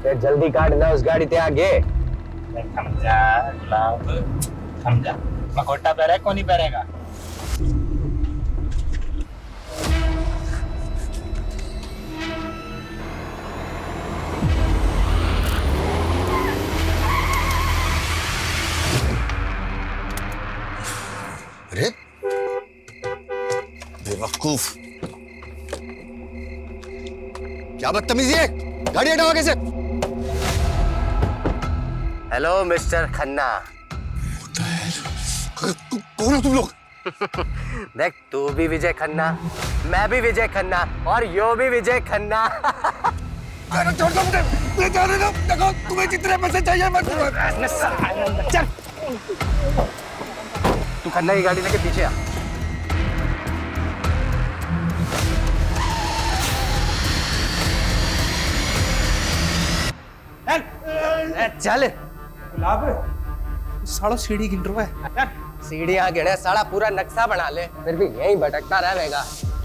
ते जल्दी काट ना उस गाड़ी ते आगे। थम जा गुलाब, थम जा। मकोटा पहरे कौन नहीं पहरेगा? अरे बेवकूफ, क्या बदतमीजी है, गाड़ी हटाओ आगे से। Hello mister Khanna. कौन हो तुम लोग? देख, तू भी विजय खन्ना, मैं भी विजय खन्ना और यो भी विजय खन्ना। छोड़ दो मुझे, मैं जाने दो। देखो तुम्हें जितने पैसे चाहिए मैं चल, तू खन्ना की गाड़ी लेके पीछे आ। चल गुलाब, सालो सीढ़ी गिन रहा है। सीढ़ियां गिने, साला पूरा नक्शा बना ले, फिर भी यहीं भटकता रहेगा।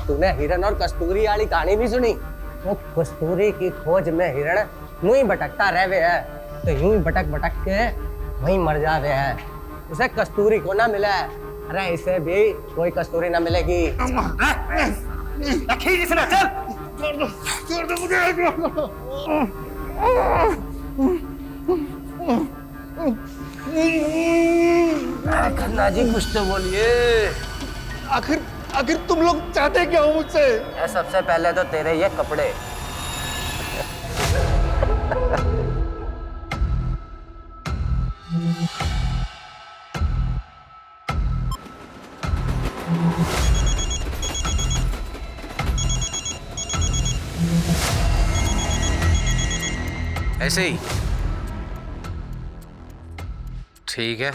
तूने हिरण और कस्तूरी वाली कहानी नहीं सुनी? वो कस्तूरी की खोज में हिरण यूं ही भटकता रहे है, तो यूं ही भटक भटक के वहीं मर जावे है। उसे कस्तूरी को ना मिला है, अरे इसे भी कोई कस्तूरी ना मिलेगी। छोड़ दो मुझे। खन्ना जी कुछ तो बोलिए। आखिर तुम लोग चाहते क्या हो मुझसे? सबसे पहले तो तेरे ये कपड़े। ऐसे ही ठीक है।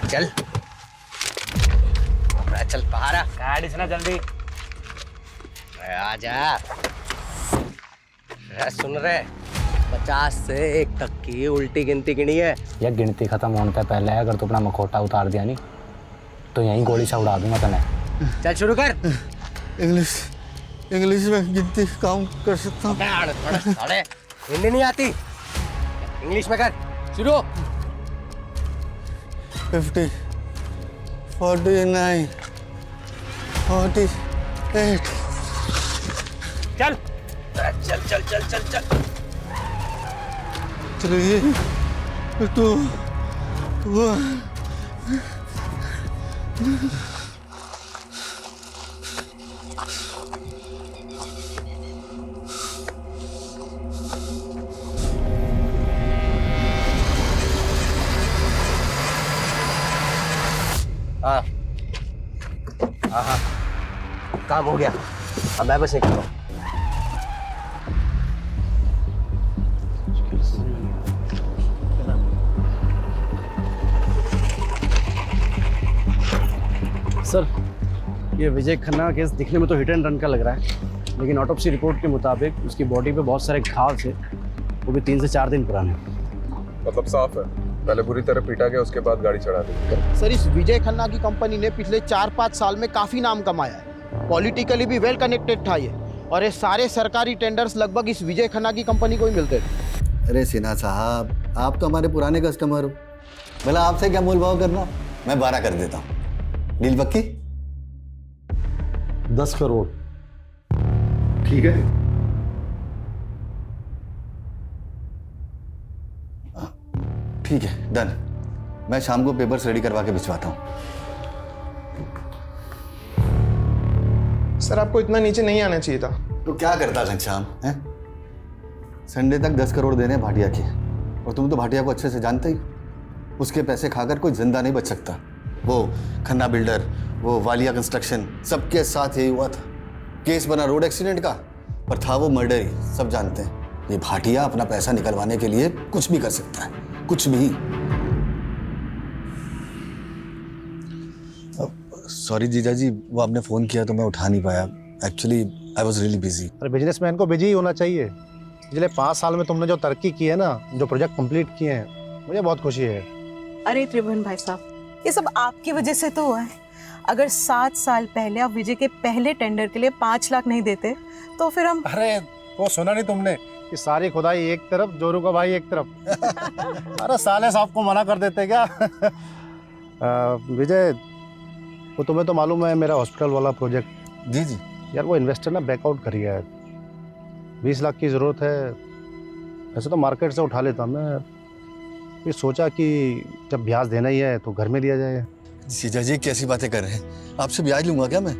चल चल बाहर आ। गाड़ी से ना जल्दी। आजा। सुन रहे, 50 से 1 तक की उल्टी गिनती गिनी है। यह गिनती खत्म होने से पहले अगर तू अपना मखोटा उतार दिया नहीं तो यहीं गोली से उड़ा दूंगा तने। चल शुरू कर। इंग्लिश में गिनती काउंट कर सकता हूँ। हिंदी नहीं आती, इंग्लिश में कर। शुरू। 50, 49, 48। चल चल चल चल चल चल। 3, 2, 1। हाँ हाँ, काम हो गया। अब मैं बस निकल रहा हूँ। सर, ये विजय खन्ना का केस दिखने में तो हिट एंड रन का लग रहा है, लेकिन ऑटोप्सी रिपोर्ट के मुताबिक उसकी बॉडी पे बहुत सारे घाव थे, वो भी 3 से 4 दिन पुराने। मतलब साफ है, पहले बुरी तरह पीटा गया, उसके बाद गाड़ी चढ़ा दी। सर, इस विजय खन्ना की कंपनी ने पिछले 4-5 साल में काफी नाम कमाया है। पॉलिटिकली भी वेल कनेक्टेड था ये, और ये सारे सरकारी टेंडर्स लगभग इस विजय खन्ना की कंपनी को ही मिलते थे। अरे सिन्हा साहब, आप तो हमारे पुराने कस्टमर हो, भला आपसे क्या मोल भाव करना। मैं 12 कर देता हूँ। डील पक्की? 10 करोड़। ठीक है। ठीक है, डन। मैं शाम को पेपर्स रेडी करवा के भिजवाता हूँ। सर, आपको इतना नीचे नहीं आना चाहिए था। तो क्या करता घनश्याम है? संडे तक 10 करोड़ देने भाटिया के, और तुम तो भाटिया को अच्छे से जानते ही। उसके पैसे खाकर कोई जिंदा नहीं बच सकता। वो खन्ना बिल्डर, वो वालिया कंस्ट्रक्शन, सबके साथ यही हुआ था। केस बना रोड एक्सीडेंट का, पर था वो मर्डर ही, सब जानते हैं। ये भाटिया अपना पैसा निकलवाने के लिए कुछ भी कर सकता है, कुछ भी। सॉरी जीजा जी, वो आपने फ़ोन किया तो मैं उठा नहीं पाया। Actually I was really busy. अरे बिजनेसमैन को बिजी ही होना चाहिए। पिछले 5 साल में तुमने जो तरक्की की है ना, जो प्रोजेक्ट कंप्लीट किए हैं, मुझे बहुत खुशी है। अरे त्रिभुवन भाई साहब, ये सब आपकी वजह से तो हुआ है। अगर 7 साल पहले आप विजय के पहले टेंडर के लिए 5 लाख नहीं देते तो फिर हम। अरे वो सुना नहीं तुमने कि सारी खुदाई एक तरफ, जोरू का भाई एक तरफ। अरे साले साहब को मना कर देते क्या? विजय, वो तुम्हें तो मालूम है मेरा हॉस्पिटल वाला प्रोजेक्ट। जी जी। यार वो इन्वेस्टर ना बैकआउट कर गया है। 20 लाख की ज़रूरत है। ऐसे तो मार्केट से उठा लेता मैं, फिर सोचा कि जब ब्याज देना ही है तो घर में दिया जाए। जीजा जी कैसी बातें कर रहे हैं? आपसे ब्याज लूंगा क्या मैं?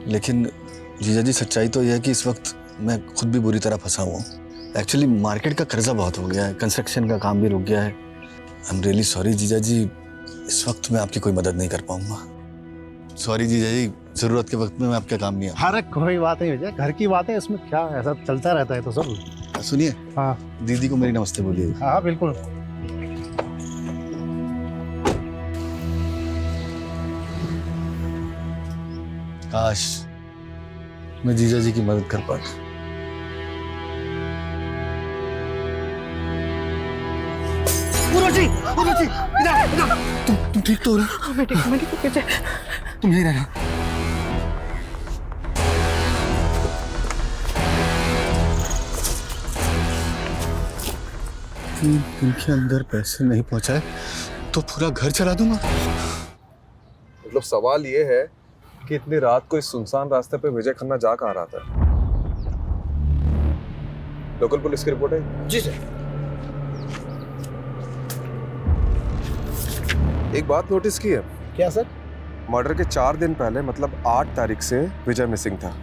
लेकिन जीजा जी सच्चाई तो यह है कि इस वक्त मैं खुद भी बुरी तरह फंसा हुआ हूँ। एक्चुअली मार्केट का कर्जा बहुत हो गया है, कंस्ट्रक्शन का काम भी रुक गया है। आई एम रियली सॉरी जीजा जी, इस वक्त मैं आपकी कोई मदद नहीं कर पाऊंगा। सॉरी जीजा जी, जरूरत के वक्त में मैं आपके काम नहीं आया। अरे कोई बात नहीं विजय, घर की बात है, इसमें क्या ऐसा चलता रहता है तो सब। सुनिए, हाँ दीदी को मेरी नमस्ते बोलिए। हाँ बिल्कुल। काश मैं जीजा जी की मदद कर पाता। तुम ठीक तो हो रहे? मैं ठीक विजय। तुम यही रहना। इनके अंदर पैसे नहीं पहुंचाए तो पूरा घर चला दूंगा। मतलब सवाल ये है कि इतनी रात को इस सुनसान रास्ते पे विजय खन्ना जा कहाँ रहा था? लोकल पुलिस की रिपोर्ट है? जी सर। एक बात नोटिस की है? क्या सर? मर्डर के 4 दिन पहले मतलब 8 तारीख से विजय मिसिंग था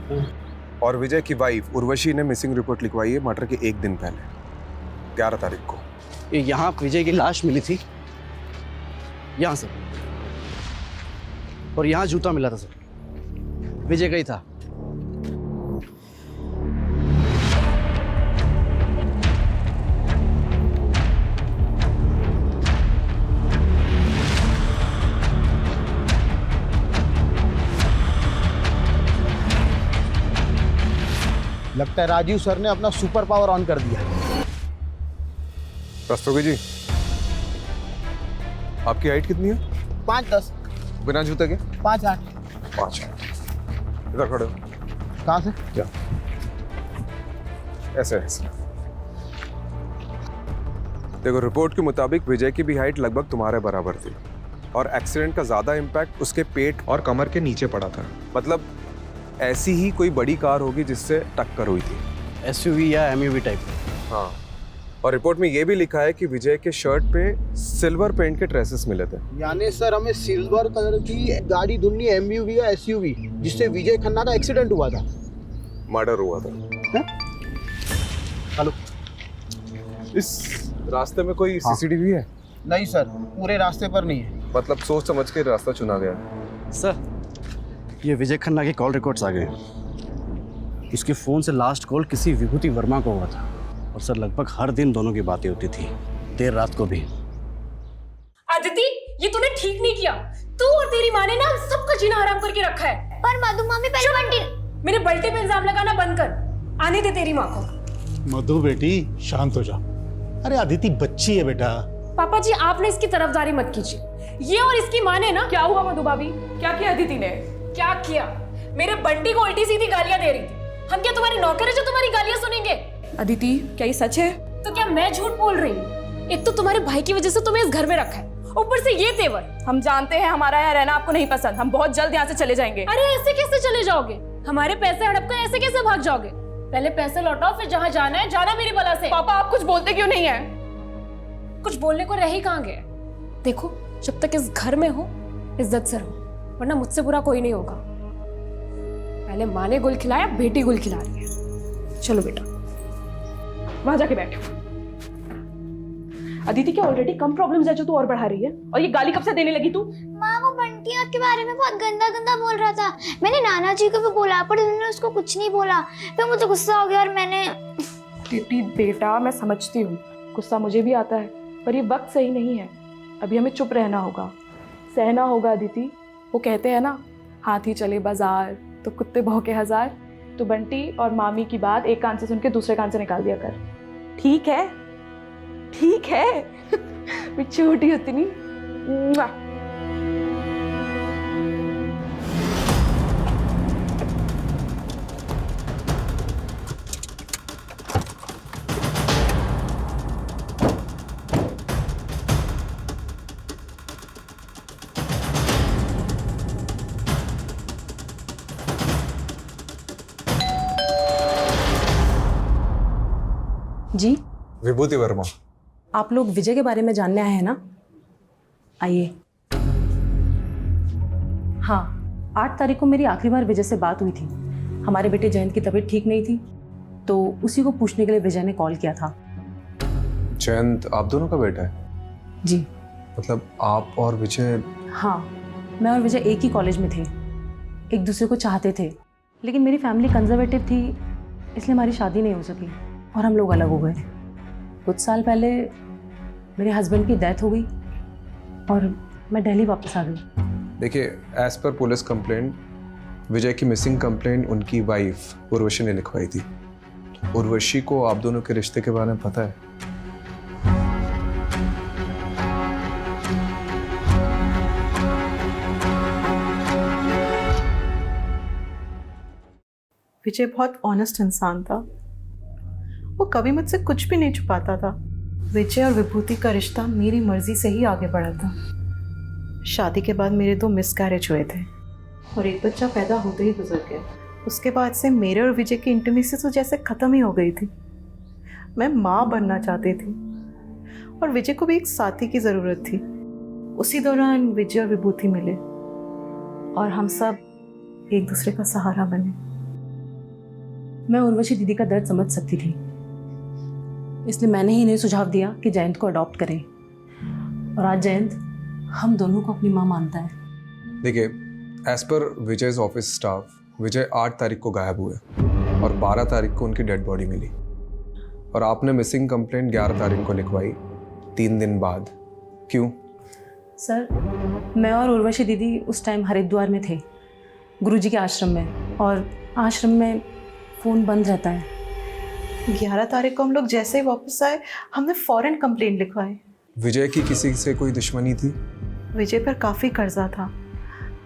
और विजय की वाइफ उर्वशी ने मिसिंग रिपोर्ट लिखवाई है मर्डर के 1 दिन पहले 11 तारीख को। यहाँ विजय की लाश मिली थी, यहाँ सर, और यहाँ जूता मिला था सर, विजय का ही था। लगता है राजीव सर ने अपना सुपर पावर ऑन कर दिया। रस्तोगी जी, आपकी हाइट कितनी है? 5'10", बिना जूते के? 5'8". 5'8". इधर खड़े हो। कहाँ से? क्या? ऐसे ऐसे। देखो, रिपोर्ट के मुताबिक विजय की भी हाइट लगभग तुम्हारे बराबर थी और एक्सीडेंट का ज्यादा इम्पैक्ट उसके पेट और कमर के नीचे पड़ा था। मतलब ऐसी ही कोई बड़ी कार होगी जिससे टक्कर हुई थी। एसयूवी या एमयूवी टाइप। हाँ, और रिपोर्ट में यह भी लिखा है कि विजय के शर्ट पे सिल्वर पेंट के ट्रेसेस मिले थे। यानी सर हमें सिल्वर कलर की गाड़ी ढूंढनी, एमयूवी या एसयूवी, जिससे विजय खन्ना का एक्सीडेंट हुआ था, मर्डर हुआ था। हेलो, इस रास्ते में कोई सीसीटीवी है? नहीं सर, पूरे रास्ते पर नहीं है। मतलब सोच समझ के रास्ता चुना गया। सर, ये विजय खन्ना के कॉल रिकॉर्ड्स आ गए। उसके फोन से लास्ट कॉल किसी विभूति वर्मा को हुआ था और सर लगभग हर दिन दोनों की बातें होती थी, देर रात को भी। आदिति, ये तूने ठीक नहीं किया। तू और तेरी माँ ने ना सबका जीना हराम करके रखा है। पर मधु मामी पहले बंटी, मेरे बल्टे पे इल्जाम लगाना बंद कर। आने दे तेरी माँ को। मधु बेटी शांत हो जा। अरे अदिति बच्ची है बेटा। पापा जी, आपने इसकी तरफदारी मत कीजिए। ये और इसकी माँ ने ना। क्या हुआ मधु भाभी? क्या किया अदिति ने? क्या किया? मेरे बंटी को उल्टी सीधी गालियां दे रही थी। हम क्या तुम्हारे नौकर है जो तुम्हारी गालियां सुनेंगे? अदिति, क्या ये सच है? तो क्या मैं झूठ बोल रही हूँ? एक तो तुम्हारे भाई की वजह से तुम्हें इस घर में रखा है, ऊपर से ये तेवर। हम जानते हैं हमारा यहाँ रहना आपको नहीं पसंद। हम बहुत जल्द यहाँ से चले जाएंगे। अरे ऐसे कैसे चले जाओगे? हमारे पैसे हड़प कर ऐसे कैसे भाग जाओगे? पहले पैसे लौटाओ, फिर जहाँ जाना है जाना मेरी बला से। पापा, आप कुछ बोलते क्यों नहीं है? कुछ बोलने को रह ही कहाँ गए? देखो, जब तक इस घर में हो इज्जत से रहो, वरना मुझसे बुरा कोई नहीं होगा। पहले माँ ने गुल खिलाया, बेटी गुल खिला रही है। चलो बेटा, वहां जाके बैठो। अदिति, क्या ऑलरेडी कम प्रॉब्लम्स है जो तू और बढ़ा रही है? और ये गाली कब से देने लगी तू? माँ, वो बंटिया के बारे में बहुत गंदा गंदा बोल रहा था। मैंने नाना जी को भी बोला, पर उन्होंने उसको कुछ नहीं बोला। फिर मुझे गुस्सा हो गया और मैंने। बेटा, मैं समझती हूँ, गुस्सा मुझे भी आता है, पर ये वक्त सही नहीं है। अभी हमें चुप रहना होगा, सहना होगा। अदिति, वो कहते हैं ना, हाथी चले बाजार तो कुत्ते भौंके हजार। तो बंटी और मामी की बात एक कान से सुन के दूसरे कान से निकाल दिया कर। ठीक है? ठीक है। मैं छोटी होती नहीं। जी विभूति वर्मा। आप लोग विजय के बारे में जानने आए हैं ना? आइए। हाँ, 8 तारीख को मेरी आखिरी बार विजय से बात हुई थी। हमारे बेटे जयंत की तबीयत ठीक नहीं थी, तो उसी को पूछने के लिए विजय ने कॉल किया था। जयंत आप दोनों का बेटा है? जी। मतलब आप और विजय? हाँ, मैं और विजय एक ही कॉलेज में थे, एक दूसरे को चाहते थे, लेकिन मेरी फैमिली कंजर्वेटिव थी, इसलिए हमारी शादी नहीं हो सकी और हम लोग अलग हो गए। कुछ साल पहले मेरे हस्बैंड की डेथ हो गई और मैं दिल्ली वापस आ गई। देखिए, एज पर पुलिस कंप्लेंट विजय की मिसिंग कंप्लेंट उनकी वाइफ उर्वशी ने लिखवाई थी। उर्वशी को आप दोनों के रिश्ते के बारे में पता है? विजय बहुत ऑनेस्ट इंसान था, वो कभी मुझसे कुछ भी नहीं छुपाता था। विजय और विभूति का रिश्ता मेरी मर्जी से ही आगे बढ़ा था। शादी के बाद मेरे 2 मिसकैरेज हुए थे और एक बच्चा पैदा होते ही गुजर गया। उसके बाद से मेरे और विजय की इंटीमेसी तो जैसे ख़त्म ही हो गई थी। मैं माँ बनना चाहती थी और विजय को भी एक साथी की ज़रूरत थी। उसी दौरान विजय और विभूति मिले और हम सब एक दूसरे का सहारा बने। मैं उर्वशी दीदी का दर्द समझ सकती थी, इसलिए मैंने ही इन्हें सुझाव दिया कि जयंत को अडॉप्ट करें, और आज जयंत हम दोनों को अपनी माँ मानता है। देखिए, as per Vijay's office staff, विजय 8 तारीख को गायब हुए और 12 तारीख को उनकी डेड बॉडी मिली, और आपने मिसिंग कंप्लेंट 11 तारीख को लिखवाई, 3 दिन बाद। क्यों? सर, मैं और उर्वशी दीदी उस टाइम हरिद्वार में थे, गुरुजी के आश्रम में, और आश्रम में फ़ोन बंद रहता है। 11 तारीख को हम लोग जैसे ही वापस आए, हमने फौरन कंप्लेंट लिखवाई। विजय की किसी से कोई दुश्मनी थी? विजय पर काफ़ी कर्जा था,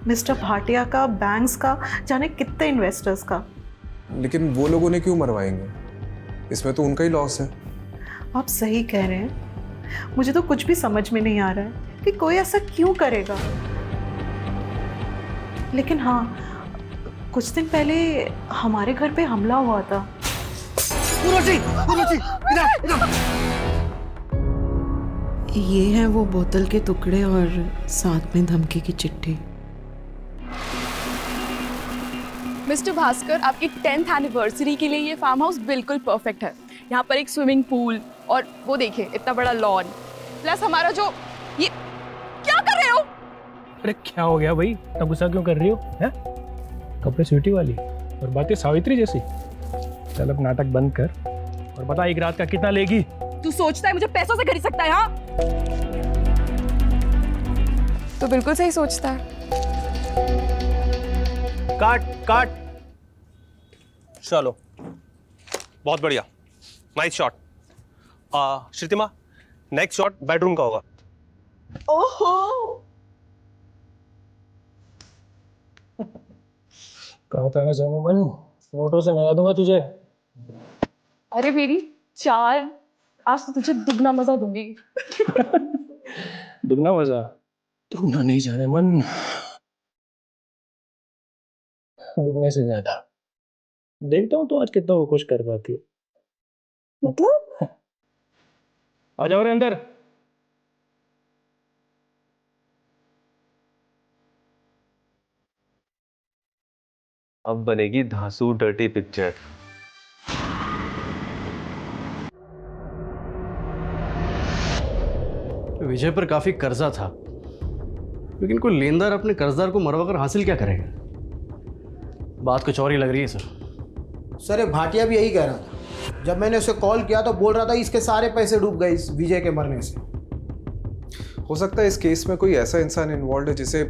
मिस्टर भाटिया का, बैंक्स का, जाने कितने इन्वेस्टर्स का। लेकिन वो लोगों ने क्यों मरवाएंगे? इसमें तो उनका ही लॉस है। आप सही कह रहे हैं, मुझे तो कुछ भी समझ में नहीं आ रहा है कि कोई ऐसा क्यों करेगा। लेकिन हाँ, कुछ दिन पहले हमारे घर पे हमला हुआ था। ये हैं वो बोतल के टुकड़े और साथ में धमकी की चिट्ठी। मिस्टर भास्कर, आपकी 10th एनिवर्सरी के लिए ये फार्म हाउस बिल्कुल परफेक्ट है। यहाँ पर एक स्विमिंग पूल और वो देखिए इतना बड़ा लॉन, प्लस हमारा जो ये क्या कर रहे हो? अरे क्या हो गया भाई, इतना गुस्सा क्यों कर रही हो? हैं? कपड़े स्वीटी वाली और बातें सावित्री जैसी। चल अब नाटक बंद कर और बता एक रात का कितना लेगी? तू सोचता है मुझे पैसों से खरीद सकता है? हाँ, तो बिल्कुल सही सोचता है। काट काट। चलो, बहुत बढ़िया, nice shot. Shrutima, next shot bedroom का होगा। ओहो, कहा था ना जमूमन, फोटो से मिला दूंगा तुझे। अरे मेरी चाल, आज तो तुझे दुगना मजा दूंगी। दुगना मजा? दुगना नहीं जाने मन, दुगने से ज्यादा। देखता हूँ तो आज कितना वो खुश कर पाती है। मतलब? आ जाओ रे अंदर। अब बनेगी धांसू डर्टी पिक्चर। विजय पर काफी कर्जा था, लेकिन कोई लेनदार अपने कर्जदार को मरवाकर हासिल क्या करेगा? बात कुछ और ही लग रही है सर। सर, ये भाटिया भी यही कह रहा था। जब मैंने उसे कॉल किया तो बोल रहा था इसके सारे पैसे डूब गए इस विजय के मरने से। हो सकता है इस केस में कोई ऐसा इंसान इन्वॉल्व है जिसे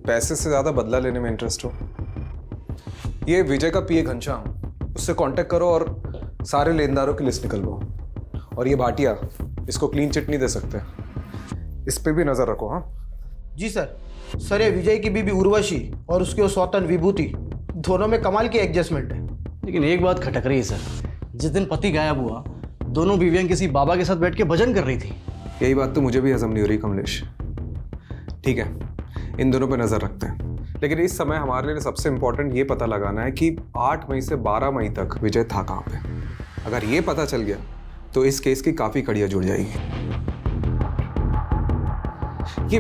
पैसे से ज़्यादा बदला लेने में इंटरेस्ट हो। ये विजय का पीए घनश्याम, उससे कांटेक्ट करो और सारे लेनदारों की लिस्ट निकलवाओ। और ये भाटिया, इसको क्लीन चिट नहीं दे सकते, इस पे भी नज़र रखो। हाँ जी सर। सर, ये विजय की बीबी उर्वशी और उसकी वो सौतन विभूति, दोनों में कमाल की एडजस्टमेंट है। लेकिन एक बात खटक रही है सर, जिस दिन पति गायब हुआ, दोनों बीवियां किसी बाबा के साथ बैठ के भजन कर रही थी। यही बात तो मुझे भी हजम नहीं हो रही कमलेश। ठीक है, इन दोनों पे नज़र रखते हैं, लेकिन इस समय हमारे लिए सबसे इम्पोर्टेंट ये पता लगाना है कि 8 मई से 12 मई तक विजय था कहाँ पे। अगर ये पता चल गया तो इस केस की काफी कड़ियां जुड़ जाएगी। ये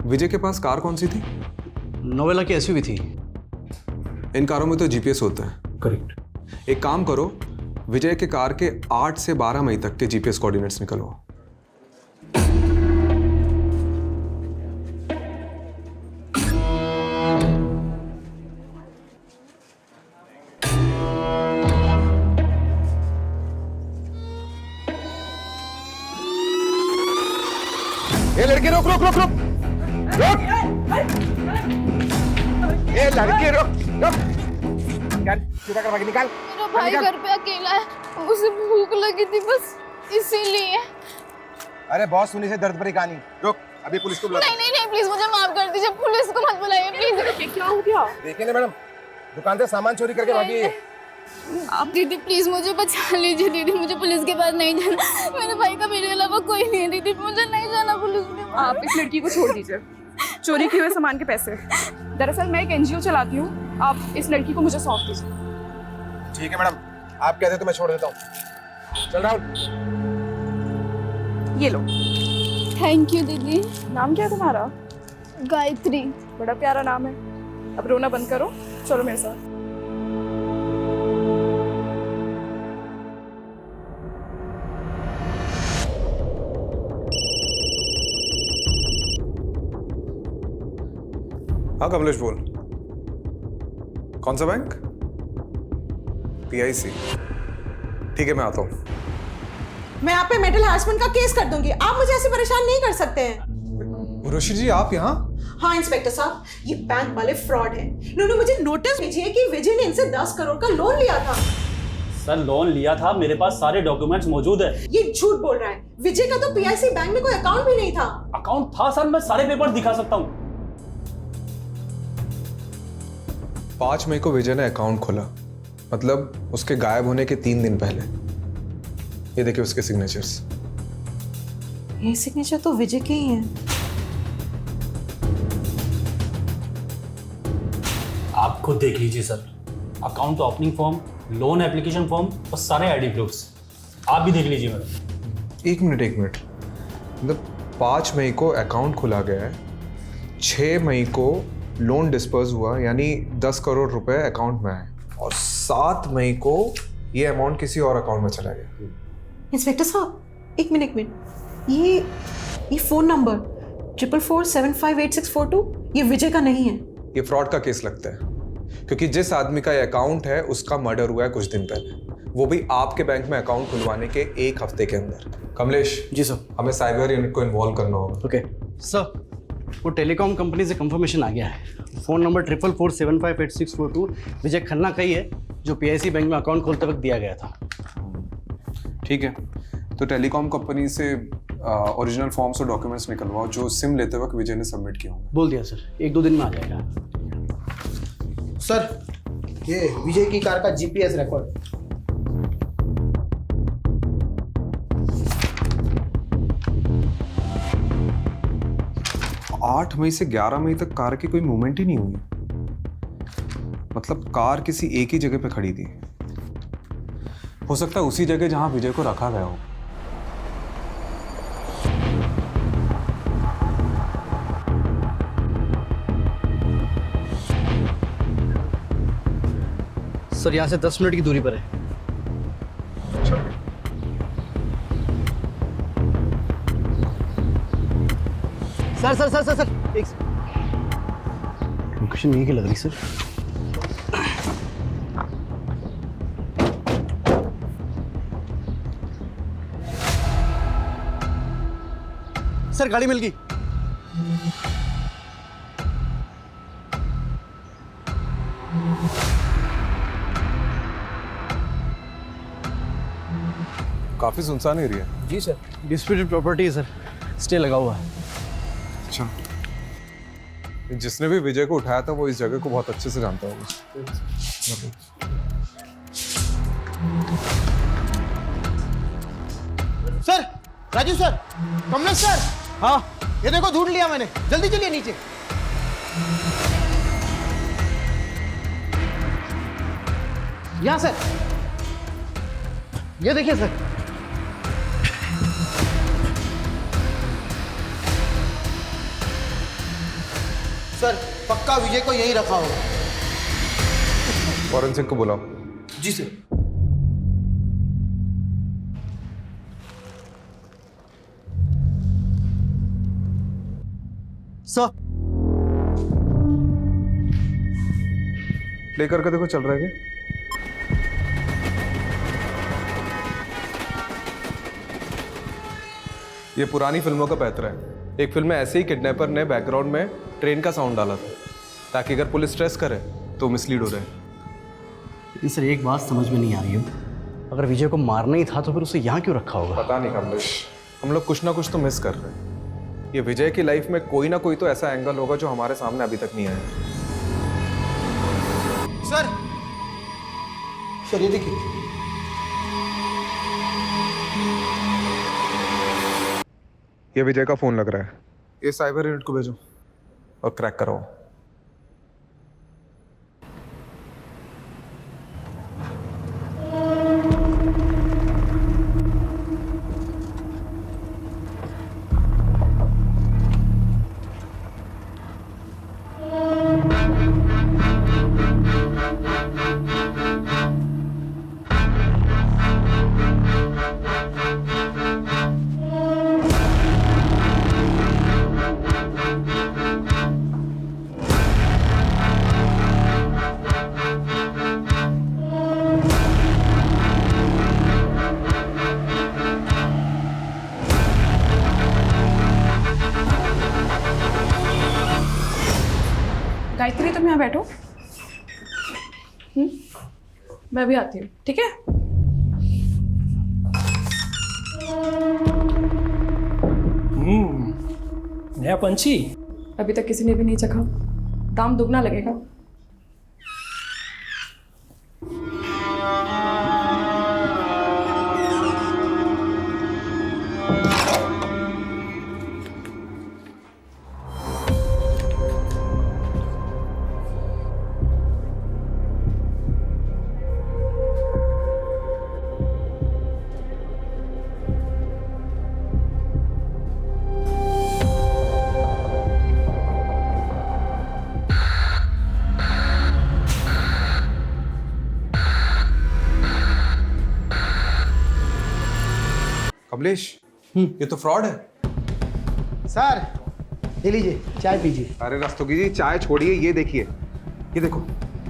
विजय के पास कार कौन सी थी? नोवेला की एसयूवी थी। इन कारों में तो जीपीएस होता है। करेक्ट। एक काम करो, विजय के कार के 8 से 12 मई तक के जीपीएस कोऑर्डिनेट्स निकलवाओ। ये लड़के रुक रुक रुक रुक रुक, ये लड़के रुक रुक, निकाल सीधा करवा के निकाल। मेरा भाई घर पे अकेला है, उसे भूख लगी थी बस इसीलिए। अरे बहुत सुनी से दर्द भरी कहानी, रुक अभी पुलिस को बुला। नहीं नहीं नहीं प्लीज मुझे माफ कर दीजिए, पुलिस को मत बुलाइए प्लीज। क्या हो गया? देखिए ना मैडम, दुकान से सामान चोरी करके भागी है। आप दीदी प्लीज मुझे बचा लीजिए दीदी, मुझे पुलिस के पास नहीं जाना। मेरे भाई का मेरे अलावा कोई नहीं है दीदी, मुझे नहीं जाना पुलिस के पास। आप इस लड़की को छोड़ दीजिए, चोरी किए हुए सामान के पैसे। दरअसल मैं एक एनजीओ चलाती हूँ, आप इस लड़की को मुझे सौंप दीजिए। ठीक है मैडम, आप कहते तो मैं छोड़ देता हूँ। चल राहुल, ये लो। थैंक यू दीदी। नाम क्या है तुम्हारा? गायत्री। बड़ा प्यारा नाम है। अब रोना बंद करो, चलो मेरे साथ। हाँ कमलेश बोल। कौन सा बैंक? PIC। ठीक है मैं आता हूँ। मैं आप पे मेंटल हैरेसमेंट का केस कर दूंगी, आप मुझे ऐसे परेशान नहीं कर सकते हैं। उर्वशी जी आप यहाँ? हाँ इंस्पेक्टर साहब, ये बैंक वाले फ्रॉड हैं। इन्होंने मुझे नोटिस भेजी है कि विजय ने इनसे 10 करोड़ का लोन लिया था। सर लोन लिया था, मेरे पास सारे डॉक्यूमेंट्स मौजूद है। ये झूठ बोल रहा है। विजय का तो PIC बैंक में कोई अकाउंट भी नहीं था। अकाउंट था सर, मैं सारे पेपर दिखा सकता हूँ। 5 मई को विजय ने अकाउंट खोला, मतलब उसके गायब होने के 3 दिन पहले। ये देखिए उसके सिग्नेचर्स। ये सिग्नेचर तो विजय के ही हैं। आप खुद देख लीजिए sir, account opening form, loan application form और सारे आईडी प्रूफ्स आप भी देख लीजिए मैडम। एक मिनट, मतलब 5 मई को अकाउंट खुला गया है, 6 मई को लोन डिस्पर्स हुआ, यानी 10 करोड़ रुपए अकाउंट में आए, और 7 मई को ये अमाउंट किसी और अकाउंट में चला गया। इंस्पेक्टर साहब एक मिनट, ये फोन नंबर 44475862 ये विजय का नहीं है। ये फ्रॉड का केस लगता है, क्योंकि जिस आदमी का ये अकाउंट है उसका मर्डर हुआ है कुछ दिन पहले, वो भी आपके बैंक में अकाउंट खुलवाने के 1 हफ्ते के अंदर। कमलेश जी सर। हमें साइबर यूनिट को इन्वॉल्व करना होगा। ओके सर, वो टेलीकॉम कंपनी से कंफर्मेशन आ गया है। फ़ोन नंबर 44475862 विजय खन्ना का ही है, जो PIC बैंक में अकाउंट खोलते वक्त दिया गया था। ठीक है, तो टेलीकॉम कंपनी से ओरिजिनल फॉर्म्स और डॉक्यूमेंट्स निकलवाओ जो सिम लेते वक्त विजय ने सबमिट किया होंगे। बोल दिया सर, 1-2 दिन में आ जाएगा। सर ये विजय की कार का GPS रिकॉर्ड। 8 मई से 11 मई तक कार की कोई मूवमेंट ही नहीं हुई, मतलब कार किसी एक ही जगह पे खड़ी थी। हो सकता है उसी जगह जहां विजय को रखा गया हो। सर यहाँ से 10 मिनट की दूरी पर है। सर एक लोकेशन यही की लग रही सर। सर गाड़ी मिल गई। काफी सुनसान एरिया है। जी सर, डिस्प्यूटेड प्रॉपर्टी है सर, स्टे लगा हुआ है। अच्छा, जिसने भी विजय को उठाया था वो इस जगह को बहुत अच्छे से जानता होगा। Sir, Raju sir, Kamlesh sir. हाँ, ये देखो ढूंढ लिया मैंने, जल्दी चलिए नीचे। यहाँ सर। ये देखिए सर। सर पक्का विजय को यहीं रखा होगा। फॉरेंसिक को बुलाओ। जी सर। सर प्ले करके देखो चल रहा है क्या? ये पुरानी फिल्मों का पैतरा है। एक फिल्म में ऐसे ही किडनैपर ने बैकग्राउंड में ट्रेन का साउंड डाला था ताकि अगर पुलिस स्ट्रेस करे तो मिसलीड हो जाए। लेकिन सर एक बात समझ में नहीं आ रही है, अगर विजय को मारना ही था तो फिर उसे यहाँ क्यों रखा होगा? पता नहीं कमलेश, हम लोग कुछ ना कुछ तो मिस कर रहे हैं। ये विजय की लाइफ में कोई ना कोई तो ऐसा एंगल होगा जो हमारे सामने अभी तक नहीं आया। सर सर ये देखिए। ये विजय का फोन लग रहा है। ये साइबर यूनिट को भेजो और क्रैक कराओ। गायत्री तुम यहाँ बैठो। मैं भी आती हूँ, ठीक है? नया पंछी अभी तक किसी ने भी नहीं चखा, दाम दुगना लगेगा। कमलेश, ये तो फ्रॉड है। सर ले लीजिए, चाय पीजिए। अरे रस्तोगी जी, चाय छोड़िए, ये देखिए, ये देखो,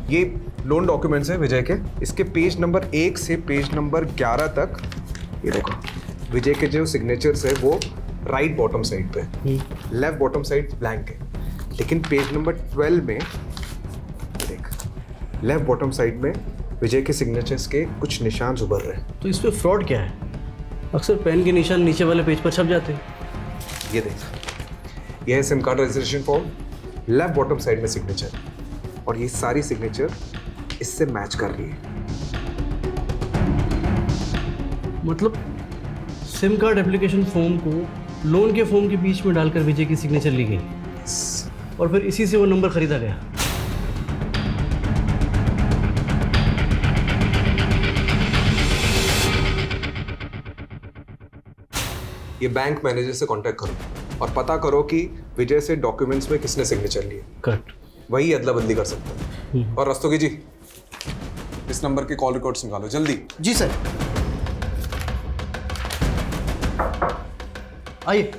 ये लोन डॉक्यूमेंट्स है विजय के। इसके पेज नंबर 1 से पेज नंबर 11 तक ये देखो, विजय के जो सिग्नेचर्स है वो राइट बॉटम साइड पे, लेफ्ट बॉटम साइड ब्लैंक है। लेकिन पेज नंबर 12 में देख, लेफ्ट बॉटम साइड में विजय के सिग्नेचर्स के कुछ निशान उभर रहे हैं। तो इसमें फ्रॉड क्या है? अक्सर पेन के निशान नीचे वाले पेज पर छप जाते हैं। ये देख, ये है SIM card registration form, left bottom side में सिग्नेचर, और ये सारी सिग्नेचर इससे मैच कर रही है। मतलब सिम कार्ड एप्लीकेशन फॉर्म को लोन के फॉर्म के बीच में डालकर विजय की सिग्नेचर ली गई और फिर इसी से वो नंबर खरीदा गया। ये बैंक मैनेजर से कांटेक्ट करो और पता करो कि विजय से डॉक्यूमेंट्स में किसने सिग्नेचर लिए। करेक्ट, वही अदला बदली कर सकता है। और रस्तोगी जी, इस नंबर के कॉल रिकॉर्ड्स निकालो जल्दी। जी सर। आइए।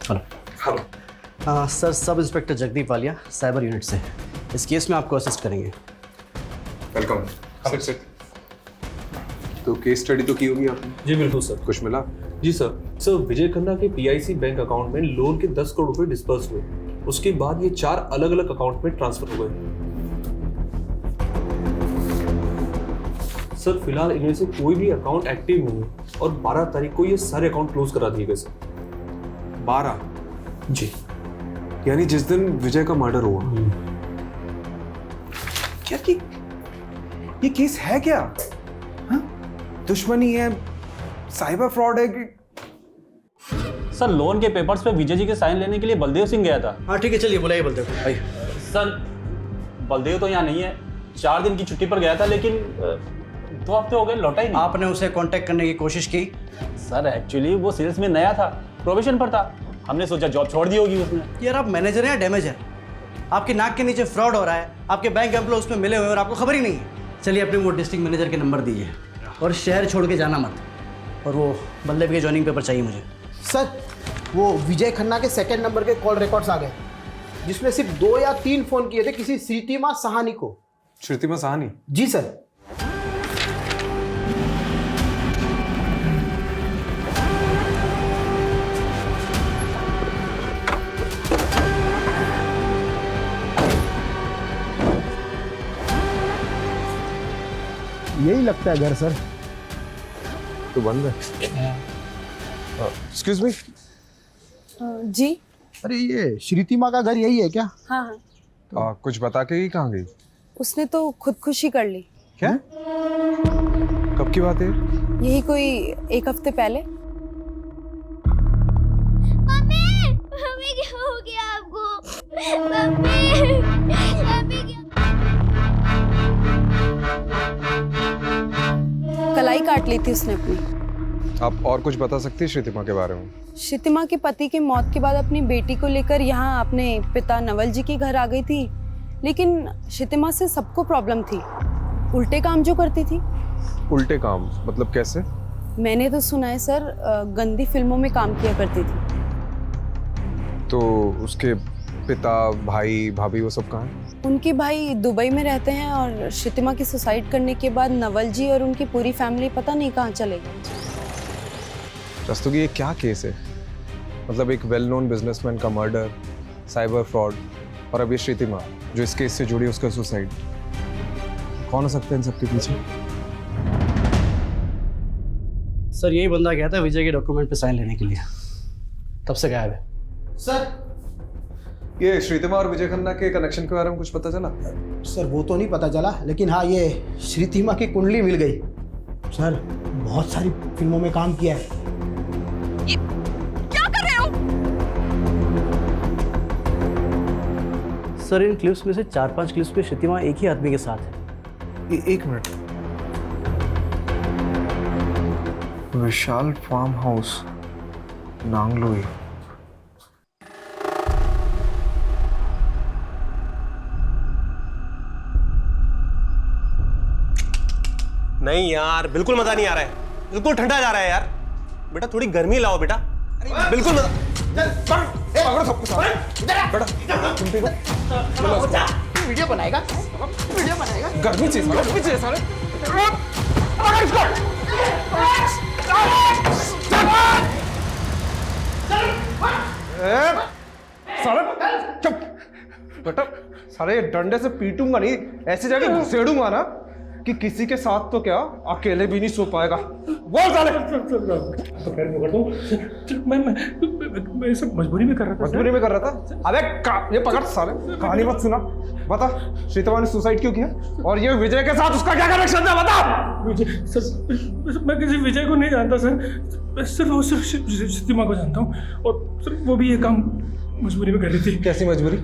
Hello. Hello. Sir, sub inspector Jagdeep Walia, cyber unit से। इस केस में आपको असिस्ट करेंगे। वेलकम। Sit sit. तो केस स्टडी तो की होगी आपने? जी बिल्कुल सर। कुछ मिला? जी सर विजय खन्ना के पीआईसी बैंक अकाउंट में लोन के 10 करोड़ रुपए डिस्पर्स हुए। उसके बाद ये 4 अलग अलग अकाउंट में ट्रांसफर हो गए। सर फिलहाल इनमें से कोई भी अकाउंट एक्टिव नहीं है और 12 तारीख को ये सारे अकाउंट क्लोज करा दिए गए सर। 12? जी, यानी जिस दिन विजय का मर्डर हुआ। क्या कि ये केस है क्या? हाँ? दुश्मनी है, साइबर फ्रॉड है कि? सर लोन के पेपर्स पे विजय जी के साइन लेने के लिए बलदेव सिंह गया था। हाँ ठीक है, चलिए बुलाइए बलदेव को। आइए। सर बलदेव तो यहाँ नहीं है, 4 दिन की छुट्टी पर गया था, लेकिन 2 हफ्ते हो गए, लौटा ही नहीं। आपने उसे कांटेक्ट करने की कोशिश की? सर एक्चुअली वो सेल्स में नया था, प्रोबेशन पर था, हमने सोचा जॉब छोड़ दी होगी उसने। यार आप मैनेजर हैं या डैमेजर? आपकी नाक के नीचे फ्रॉड हो रहा है, आपके बैंक एम्प्लॉय उसमें मिले हुए हैं और आपको खबर ही नहीं है। चलिए अपने वो डिस्ट्रिक्ट मैनेजर के नंबर दीजिए और शहर छोड़ के जाना मत। और वो बल्लभ के जॉइनिंग पेपर चाहिए मुझे। सर वो विजय खन्ना के सेकंड नंबर के कॉल रिकॉर्ड्स आ गए, जिसमें सिर्फ 2 या 3 फोन किए थे किसी श्रीतिमा सहानी को। श्रुतिमा साहनी? जी सर। यही लगता है घर सर। तो बंद है। Excuse me. जी। अरे ये श्रीतिमा का घर यही है क्या? हाँ हाँ। कुछ बता के ही कहाँ गई? उसने तो खुदकुशी कर ली। क्या? कब की बात है? यही कोई 1 हफ्ते पहले। मम्मी, मम्मी क्या हो गया आपको? मम्मी, मम्मी क्या? कलाई काट ली थी उसने अपनी। आप और कुछ बता सकती है श्रुतिमा के बारे में? श्रुतिमा के पति के मौत के बाद अपनी बेटी को लेकर यहाँ अपने पिता नवल जी के घर आ गई थी, लेकिन श्रुतिमा से सबको प्रॉब्लम थी। उल्टे काम जो करती थी। उल्टे काम मतलब कैसे? मैंने तो सुना है सर, गंदी फिल्मों में काम किया करती थी। तो उसके पिता, भाई, भाभी वो सब कहाँ हैं? उनके भाई दुबई में रहते हैं और श्रुतिमा की सुसाइड करने के बाद नवल जी और उनकी पूरी फैमिली पता नहीं कहाँ चले गए। रस्तोगी ये क्या केस है? मतलब एक वेल नोन बिजनेसमैन का मर्डर, साइबर फ्रॉड और अब ये श्रुतिमा जो इस केस से जुड़ी उसका सुसाइड। कौन हो सकता है इन सबके पीछे? सर यही बंदा गया था विजय के डॉक्यूमेंट पे साइन लेने के लिए, तब से गायब है। सर ये श्रुतिमा और विजय खन्ना के कनेक्शन के बारे में कुछ पता चला? सर वो तो नहीं पता चला, लेकिन हाँ ये श्रुतिमा की कुंडली मिल गई। सर बहुत सारी फिल्मों में काम किया है। क्या कर रहे हो? सर इन क्लिप्स में से 4-5 क्लिप्स में श्रुतिमा एक ही आदमी के साथ है। एक मिनट। विशाल फार्म हाउस, नांगलोई। नहीं यार, बिल्कुल मजा नहीं आ रहा है, बिल्कुल ठंडा जा रहा है यार। बेटा थोड़ी गर्मी लाओ बेटा, बिल्कुल मजा। वीडियो बनाएगा, वीडियो बनाएगा। गर्मी चाहिए साले। चुप बेटा, सारे डंडे से पीटूंगा नहीं, ऐसी जगह घुसेड़ूंगा ना कि किसी के साथ तो क्या अकेले भी नहीं सो पाएगा। बोल साले। तो पैर पकड़ दो। मैं सब मजबूरी में कर रहा था। मजबूरी में कर रहा था? अबे ये पकड़ साले, कहानी मत सुना। बता श्रुतिमा ने सुसाइड क्यों किया और ये विजय के साथ उसका क्या कनेक्शन था? बता। विजय सर, मैं किसी विजय को नहीं जानता सर, सिर्फ श्रुतिमा को जानता हूँ और सिर्फ वो भी ये काम मजबूरी में कर रही थी। कैसी मजबूरी?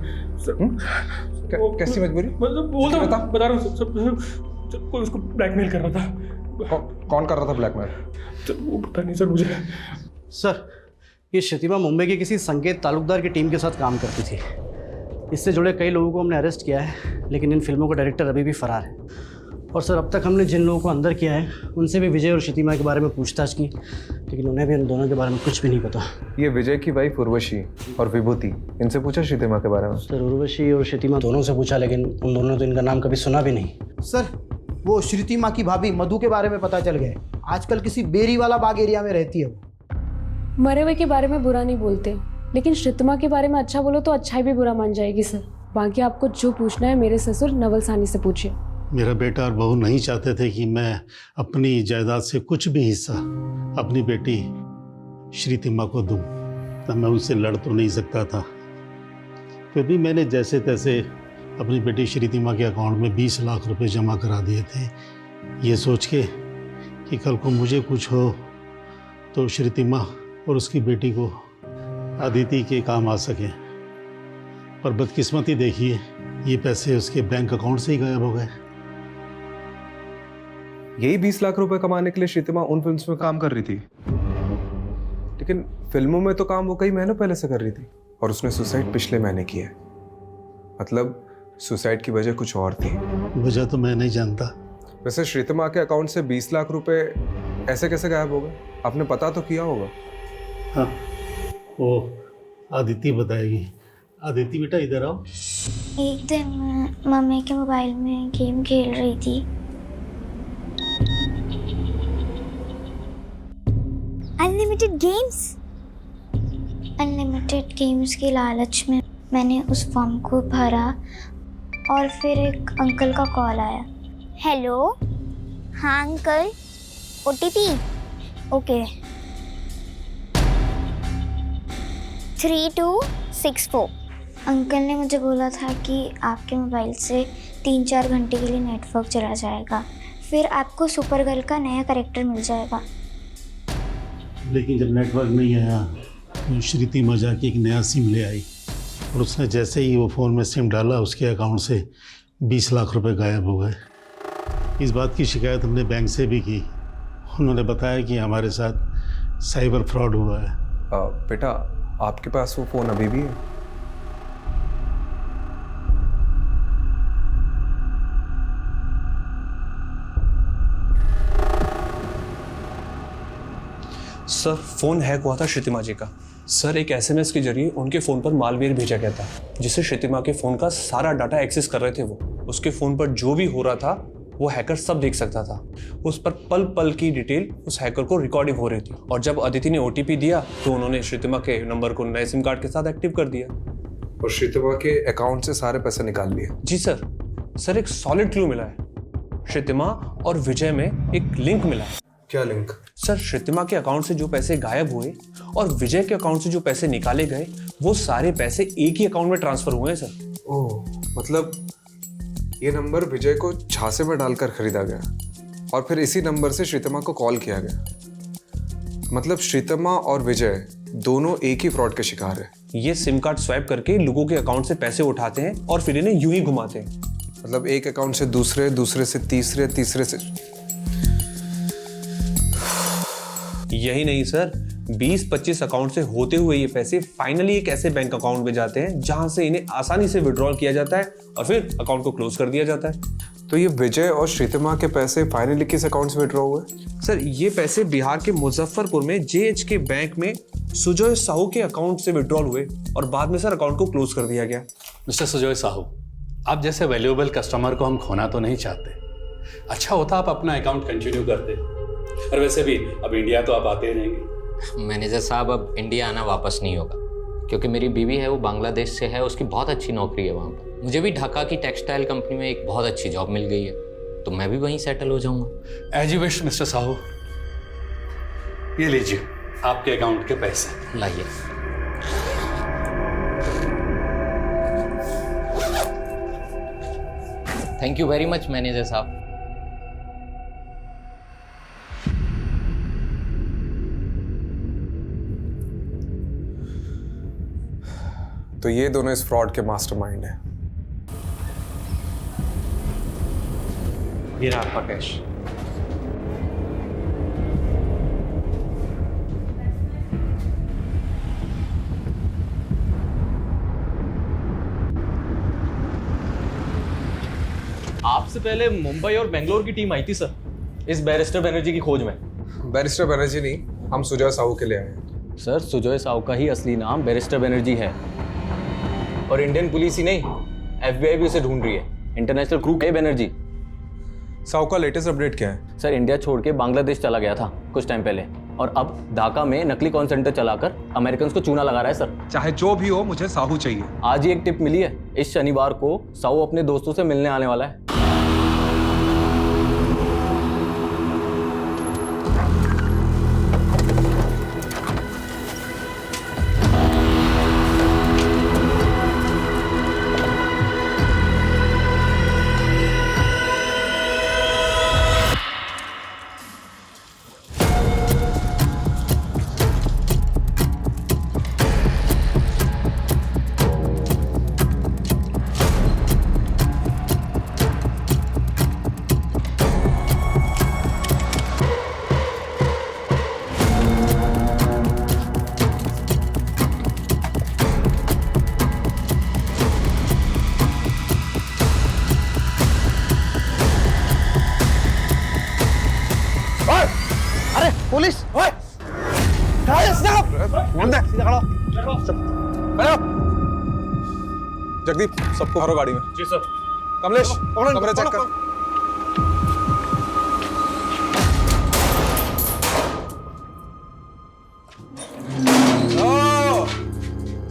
कैसी मजबूरी? बता रहा हूँ सब। कोई उसको ब्लैकमेल कर रहा था। कौन कर रहा था ब्लैकमेल? तो वो पता नहीं सर मुझे। सर ये श्रुतिमा मुंबई के किसी संकेत तालुकदार की टीम के साथ काम करती थी। इससे जुड़े कई लोगों को हमने अरेस्ट किया है, लेकिन इन फिल्मों का डायरेक्टर अभी भी फरार है। और सर अब तक हमने जिन लोगों को अंदर किया है उनसे भी विजय और श्रुतिमा के बारे में पूछताछ की, लेकिन उन्हें भी इन दोनों के बारे में कुछ भी नहीं पता। ये विजय की वाइफ उर्वशी और विभूति, इनसे पूछा श्रुतिमा के बारे में? सर उर्वशी और श्रुतिमा दोनों से पूछा, लेकिन उन दोनों ने तो इनका नाम कभी सुना भी नहीं। सर वो श्रुतिमा की भाभी मधु के बारे में पता चल गया, आजकल किसी बेरी वाला बाग एरिया में रहती है वो। मरे हुए के बारे में बुरा नहीं बोलते, लेकिन श्रुतिमा के बारे में अच्छा बोलो तो अच्छाई भी बुरा मान जाएगी सर। बाकी आपको जो पूछना है मेरे ससुर नवल साहनी से पूछिए। मेरा बेटा और बहू नहीं चाहते थे कि मैं अपनी जायदाद से कुछ भी हिस्सा अपनी बेटी श्रुतिमा को दूं, तब मैं उनसे लड़ तो नहीं सकता था। फिर भी मैंने जैसे तैसे अपनी बेटी श्रुतिमा के अकाउंट में 20 लाख रुपए जमा करा दिए थे, ये सोच के कि कल को मुझे कुछ हो तो श्रुतिमा और उसकी बेटी को अदिति के काम आ सके। पर बदकिस्मती देखिए, ये पैसे उसके बैंक अकाउंट से ही गायब हो गए। यही 20 लाख रुपए कमाने के लिए श्रीतिमा उन फिल्म्स में काम कर रही थी, लेकिन फिल्मों में तो काम वो कई महीनों पहले से कर रही थी और उसने सुसाइड पिछले महीने किया है। मतलब सुसाइड की वजह कुछ और थी। वजह तो मैं नहीं जानता। वैसे श्रीतिमा के अकाउंट से 20 लाख रुपए ऐसे कैसे गायब हो गए? आपने पता तो किया होगा। हाँ, वो आदिति बताएगी। आदिति बेटा इधर आओ। एक दिन मैं मम्मी के मोबाइल में गेम खेल रही थी। अनलिमिटेड गेम्स के लालच में मैंने उस फॉर्म को भरा और फिर एक अंकल का कॉल आया। हेलो, हाँ अंकल, OTP ओके 3264। अंकल ने मुझे बोला था कि आपके मोबाइल से 3-4 घंटे के लिए नेटवर्क चला जाएगा, फिर आपको सुपर गर्ल का नया कैरेक्टर मिल जाएगा। लेकिन जब नेटवर्क नहीं आया तो श्रीतिमा जाके एक नया सिम ले आई और उसने जैसे ही वो फ़ोन में सिम डाला उसके अकाउंट से 20 लाख रुपए गायब हो गए। इस बात की शिकायत हमने बैंक से भी की। उन्होंने बताया कि हमारे साथ साइबर फ्रॉड हुआ है। बेटा, आपके पास वो फ़ोन अभी भी है? सर, फ़ोन हैक हुआ था श्रीतिमा जी का। सर, एक SMS के जरिए उनके फ़ोन पर मालवेयर भेजा गया था, जिससे श्रीतिमा के फ़ोन का सारा डाटा एक्सेस कर रहे थे वो। उसके फ़ोन पर जो भी हो रहा था वो हैकर सब देख सकता था। उस पर पल पल की डिटेल उस हैकर को रिकॉर्डिंग हो रही थी। और जब अदिति ने OTP दिया तो उन्होंने श्रीतिमा के नंबर को नए सिम कार्ड के साथ एक्टिव कर दिया और श्रीतिमा के अकाउंट से सारे पैसे निकाल लिए। जी सर, एक सॉलिड क्लू मिला है। श्रीतिमा और विजय में एक लिंक मिला है। क्या लिंक? सर, श्रीतिमा के अकाउंट से जो पैसे गायब हुए और विजय के अकाउंट से जो पैसे निकाले गए, वो सारे पैसे एक ही अकाउंट में ट्रांसफर हुए हैं सर। ओह, मतलब ये नंबर विजय को झांसे में डालकर खरीदा गया और फिर इसी नंबर से श्रीतिमा को कॉल किया गया। मतलब श्रीतिमा और विजय दोनों एक ही फ्रॉड के शिकार है। ये सिम कार्ड स्वैप करके लोगों के अकाउंट से पैसे उठाते हैं और फिर इन्हें यूं ही घुमाते हैं। मतलब एक अकाउंट से दूसरे, दूसरे से तीसरे, तीसरे से। यही नहीं सर, 20-25 अकाउंट से होते हुए ये पैसे फाइनली एक ऐसे बैंक अकाउंट में जाते हैं जहां से इन्हें आसानी से विड्रॉल किया जाता है और फिर अकाउंट को क्लोज कर दिया जाता है। तो ये विजय और श्रीतिमा के पैसे फाइनली किस अकाउंट से विड्रॉ हुए? सर, ये पैसे बिहार के मुजफ्फरपुर में JHK बैंक में सुजय साहू के अकाउंट से विड्रॉल हुए और बाद में सर अकाउंट को क्लोज कर दिया गया। मिस्टर सुजय साहू, आप जैसे वैल्यूएबल कस्टमर को हम खोना तो नहीं चाहते। अच्छा होता आप अपना अकाउंट कंटिन्यू करते। और वैसे भी अब इंडिया तो आप आते ही रहेंगे। मैनेजर साहब, अब इंडिया आना वापस नहीं होगा, क्योंकि मेरी बीवी है वो बांग्लादेश से है, उसकी बहुत अच्छी नौकरी है वहाँ पर। मुझे भी ढाका की टेक्सटाइल कंपनी में एक बहुत अच्छी जॉब मिल गई है, तो मैं भी वहीं सेटल हो जाऊँगा। As you wish mister Sahu. ये लीजिए आपके अकाउंट के पैसे। लाइए। Thank you very much manager साहब। तो ये दोनों इस फ्रॉड के मास्टरमाइंड हैं। ये रहा आपका कैश। आपसे पहले मुंबई और बेंगलोर की टीम आई थी सर, इस बैरिस्टर बनर्जी की खोज में। बैरिस्टर बनर्जी नहीं, हम सुजय साहू के लिए आए हैं। सर, सुजय साहू का ही असली नाम बैरिस्टर बनर्जी है और इंडियन पुलिस ही नहीं, FBI भी उसे ढूंढ रही है। इंटरनेशनल क्रू है बनर्जी। साहू का लेटेस्ट अपडेट क्या है? सर, इंडिया छोड़ के बांग्लादेश चला गया था कुछ टाइम पहले और अब ढाका में नकली कॉल सेंटर चलाकर अमेरिकन को चूना लगा रहा है सर। चाहे जो भी हो, मुझे साहू चाहिए। आज ही एक टिप मिली है, इस शनिवार को साहू अपने दोस्तों से मिलने आने वाला है। जगदीप सबको भरो गाड़ी में। जी सर। कमलेश कमरे चेक कर।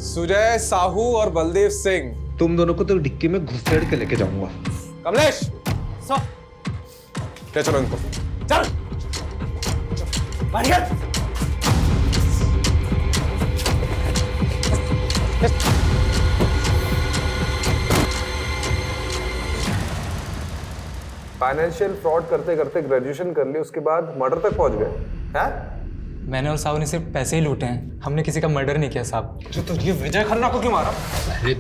सुजय, साहू और बलदेव सिंह, तुम दोनों को तो डिक्की में घुसेड़ के लेके जाऊंगा। कमलेश सर, ले चलो इनको। चल बढ़िया। फाइनेंशियल फ्रॉड करते करते ग्रेजुएशन कर ली, उसके बाद मर्डर तक पहुंच गए हैं? मैंने और साहू ने सिर्फ पैसे ही लूटे हैं, हमने किसी का मर्डर नहीं किया साहब। तो ये विजय खन्ना को क्यों मारा? अरे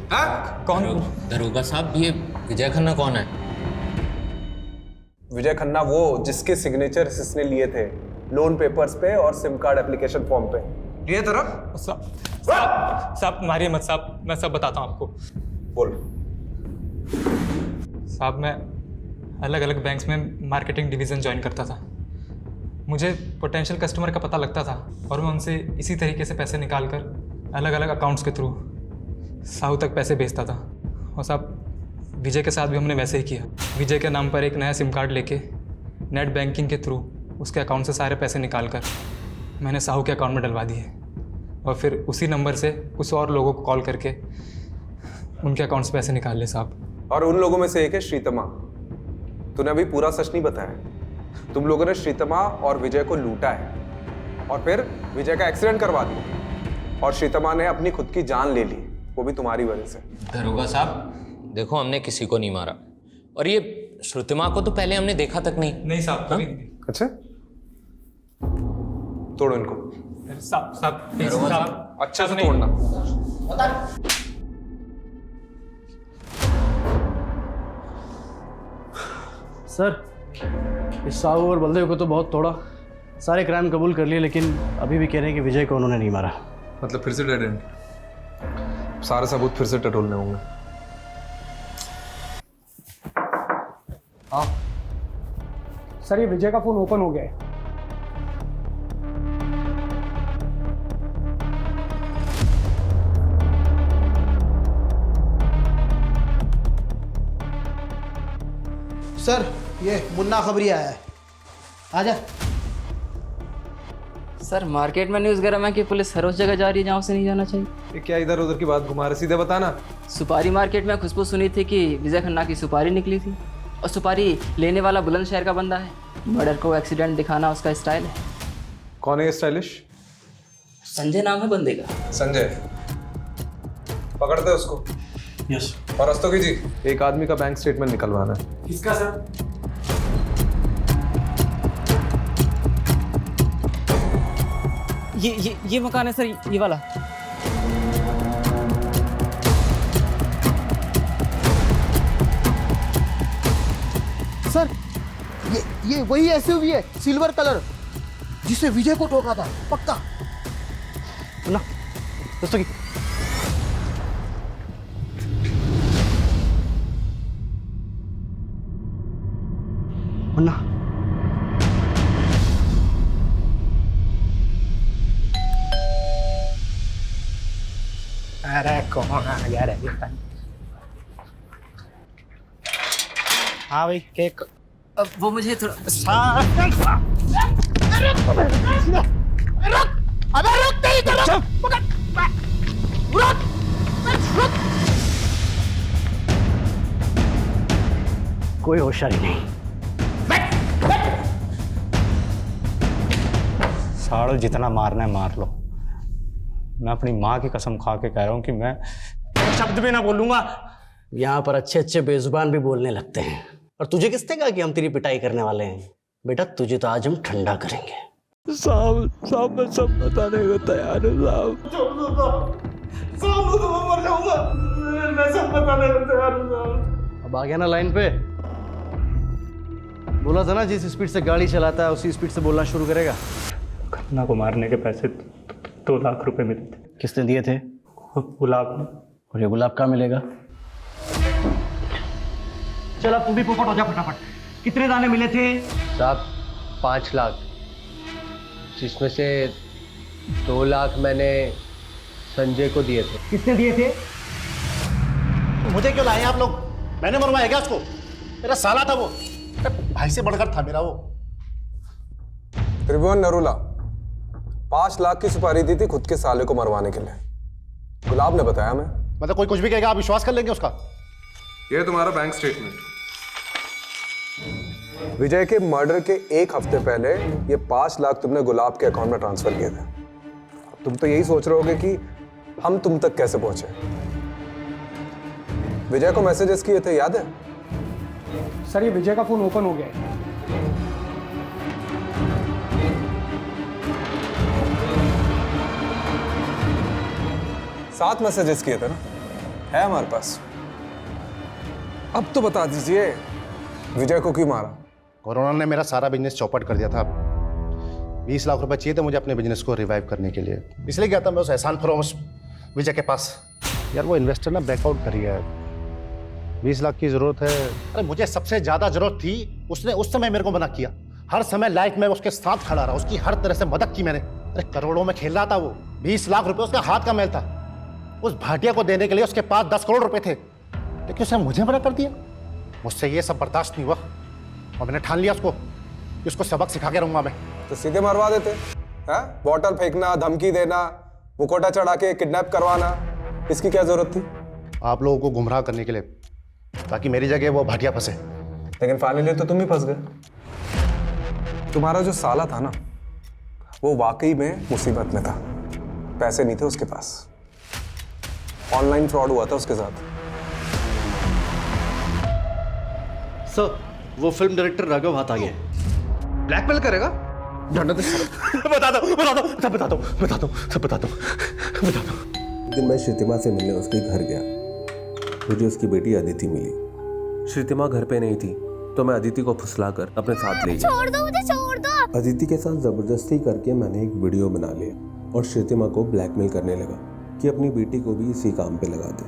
कौन? दरोगा साहब, ये विजय खन्ना कौन है? विजय खन्ना वो जिसके सिग्नेचर इसने लिए थे लोन पेपर्स पे और सिम कार्ड एप्लीकेशन फॉर्म पे। लिए तरफ साहब मारिए मत साहब, मैं सब बताता हूँ आपको। बोल। साहब मैं अलग अलग बैंक्स में मार्केटिंग डिवीज़न ज्वाइन करता था। मुझे पोटेंशियल कस्टमर का पता लगता था और मैं उनसे इसी तरीके से पैसे निकाल कर अलग अलग अकाउंट्स के थ्रू साहू तक पैसे भेजता था। और साहब विजय के साथ भी हमने वैसे ही किया। विजय के नाम पर एक नया सिम कार्ड लेके नेट बैंकिंग के थ्रू उसके अकाउंट से सारे पैसे निकाल कर मैंने साहू के अकाउंट में डलवा दिए और फिर उसी नंबर से कुछ और लोगों को कॉल करके उनके अकाउंट से पैसे निकाल लिए साहब। और उन लोगों में से एक है श्रीतमा। तूने अभी पूरा सच नहीं बताया। तुम लोगों ने श्रीतमा और विजय को लूटा है और फिर विजय का एक्सीडेंट करवा दिया और श्रीतमा ने अपनी खुद की जान ले ली, वो भी तुम्हारी वजह से। दरोगा साहब देखो, हमने किसी को नहीं मारा और ये श्रुतिमा को तो पहले हमने देखा तक नहीं। नहीं साहब, कभी नहीं। अच्छा, तोड़ो इनको। साहब अच्छा से तोड़ना। सर, इस साहू और बलदेव को तो बहुत तोड़ा, सारे क्राइम कबूल कर लिए, लेकिन अभी भी कह रहे हैं कि विजय को उन्होंने नहीं मारा। मतलब फिर से डेड एंड? सारे सबूत फिर से टटोलने होंगे। हाँ सर, ये विजय का फोन ओपन हो गया है। सर, ये मुन्ना खबरी आया है, आजा। सर मार्केट में न्यूज़ गरम है कि पुलिस हर उस जगह जा रही है जहाँ उसे नहीं जाना चाहिए। ये क्या इधर उधर की बात घुमा रहे, सीधे बताना। सुपारी मार्केट में खुशबू सुनी थी कि विजय खन्ना की सुपारी निकली थी और सुपारी लेने वाला बुलंदशहर का बंदा है। मर्डर को एक्सीडेंट दिखाना उसका स्टाइल है। कौन है ये स्टाइलिश? संजय नाम है बंदे का। संजय, पकड़ते हैं उसको। यस। और रस्तोगी जी, एक आदमी का बैंक स्टेटमेंट निकलवाना है। किसका सर? ये मकान है सर, ये वाला। सर, ये वही एसयूवी है, सिल्वर कलर, जिसे विजय को ठोका था, पक्का। ना दोस्तों की मुन्ना, अरे कौन आ गया रे? हाँ भाई, केक। अब वो मुझे थोड़ा कोई होशियारी नहीं। साड़ो जितना मारना है मार लो। मैं अपनी माँ की कसम खा के कह रहा हूँ कि मैं शब्द भी ना बोलूंगा। यहाँ पर अच्छे अच्छे बेजुबान भी बोलने लगते हैं। और तुझे किसने कहा कि हम तेरी पिटाई करने वाले हैं? बेटा तुझे तो आज हम ठंडा करेंगे। साहब मैं सब बताने को तैयार हूँ साहब। मर जाऊंगा, मैं सब बताने को तैयार हूँ। अब आ गया ना लाइन पे? बोला था ना जिस स्पीड से गाड़ी चलाता है उसी स्पीड से बोलना शुरू करेगा। खन्ना को मारने के पैसे 2 लाख रुपए मिले थे। किसने दिए थे? गुलाब ने। और ये गुलाब कहाँ मिलेगा? चल अब तू भी पोपट हो जा फटाफट। कितने दाने मिले थे? साहब 5 लाख, जिसमें से 2 लाख मैंने संजय को दिए थे। कितने दिए थे? मुझे क्यों लाए आप लोग? मैंने मरवाया क्या उसको? मेरा साला था वो, भाई से बढ़कर था मेरा वो। त्रिभुवन नरूला 5 लाख की सुपारी दी थी खुद के साले को मरवाने के लिए। गुलाब ने बताया हमें। मतलब कोई कुछ भी कहेगा आप विश्वास कर लेंगे उसका? ये तुम्हारा बैंक स्टेटमेंट। विजय के मर्डर के 1 हफ्ते पहले ये 5 लाख तुमने गुलाब के अकाउंट में ट्रांसफर किए थे। तुम तो यही सोच रहे होगे कि हम तुम तक कैसे पहुंचे। विजय को मैसेजेस किए थे, याद है? सर ये विजय का फोन ओपन हो गया है। 7 मैसेजेस किए थे ना, है हमारे पास। अब तो बता दीजिए विजय को क्यों मारा? कोरोना ने मेरा सारा बिजनेस चौपट कर दिया था। 20 लाख रुपए चाहिए थे मुझे अपने बिजनेस को रिवाइव करने के लिए, इसलिए गया था मैं उस एहसान फरोश विजय के पास। यार वो इन्वेस्टर ना बैकआउट कर गया है, 20 लाख की जरूरत है। अरे मुझे सबसे ज्यादा जरूरत थी, उसने उस समय मेरे को मना किया। हर समय लाइफ में उसके साथ खड़ा रहा, उसकी हर तरह से मदद की मैंने। अरे करोड़ों में खेल रहा था वो, 20 लाख रुपए उसका हाथ का मैल था। उस भाटिया को देने के लिए उसके पास 10 करोड़ रुपए थे, लेकिन उसने मुझे मना कर दिया। मुझसे ये सब बर्दाश्त नहीं हुआ और मैंने ठान लिया उसको कि उसको सबक सिखा के रहूंगा मैं। तो सीधे मरवा देते हैं? बॉटल फेंकना, धमकी देना, मुकोटा चढ़ा के किडनैप करवाना, इसकी क्या जरूरत थी? आप लोगों को गुमराह करने के लिए, ताकि मेरी जगह वो भाटिया फंसे। लेकिन फाइनली तो तुम ही फंस गए। तुम्हारा जो साला था ना, वो वाकई में मुसीबत में था। पैसे नहीं थे उसके पास, ऑनलाइन फ्रॉड हुआ था उसके साथ। सर वो फिल्म डायरेक्टर राघव हाथ आ गया। ब्लैकमेल करेगा? बता दो। दिन मैं श्रीतिमा से मिलने उसके घर गया। मुझे उसकी बेटी अदिति मिली। श्रीतिमा घर पे नहीं थी तो मैं अदिति को फुसलाकर अपने साथ ले गया। छोड़ दो मुझे, छोड़ दो। अदिति के साथ जबरदस्ती करके मैंने एक वीडियो बना लिया और श्रीतिमा को ब्लैकमेल करने लगा कि अपनी बेटी को भी इसी काम पे लगा दे।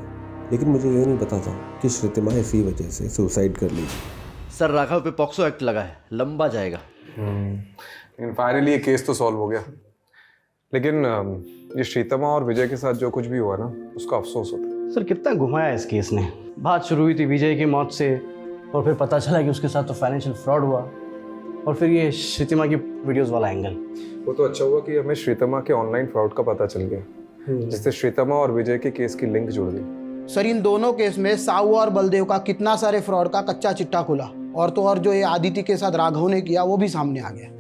लेकिन मुझे ये नहीं पता था कि श्रीतिमा इसी वजह से सुसाइड कर ली। सर राघव पे पॉक्सो एक्ट लगा है, लंबा जाएगा। लेकिन फाइनली ये केस तो सॉल्व हो गया। लेकिन ये श्रीतिमा और विजय के साथ जो कुछ भी हुआ ना, उसका अफसोस होता है। सर कितना घुमाया इस केस ने। बात शुरू हुई थी विजय की मौत से, और फिर पता चला कि उसके साथ तो फाइनेंशियल फ्रॉड हुआ, और फिर ये श्रीतिमा की वीडियोस वाला एंगल। वो तो अच्छा हुआ कि हमें श्रीतिमा के ऑनलाइन फ्रॉड का पता चल गया, जिससे श्रीतिमा और विजय के केस की लिंक जुड़ गई। सर इन दोनों केस में साहू और बलदेव का कितना सारे फ्रॉड का कच्चा चिट्टा खुला, और तो और जो ये आदिति के साथ राघव ने किया वो भी सामने आ गया।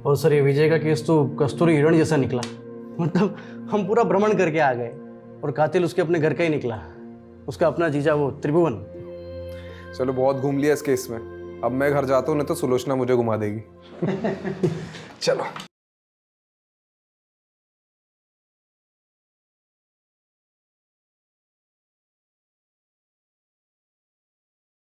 और सर ये विजय का केस तो कस्तूरी हिरण जैसा निकला। मतलब हम पूरा भ्रमण करके आ गए और कातिल उसके अपने घर का ही निकला, उसका अपना जीजा वो त्रिभुवन। चलो बहुत घूम लिया इस केस में, अब मैं घर जाता हूँ, नहीं तो सुलोचना मुझे घुमा देगी। चलो।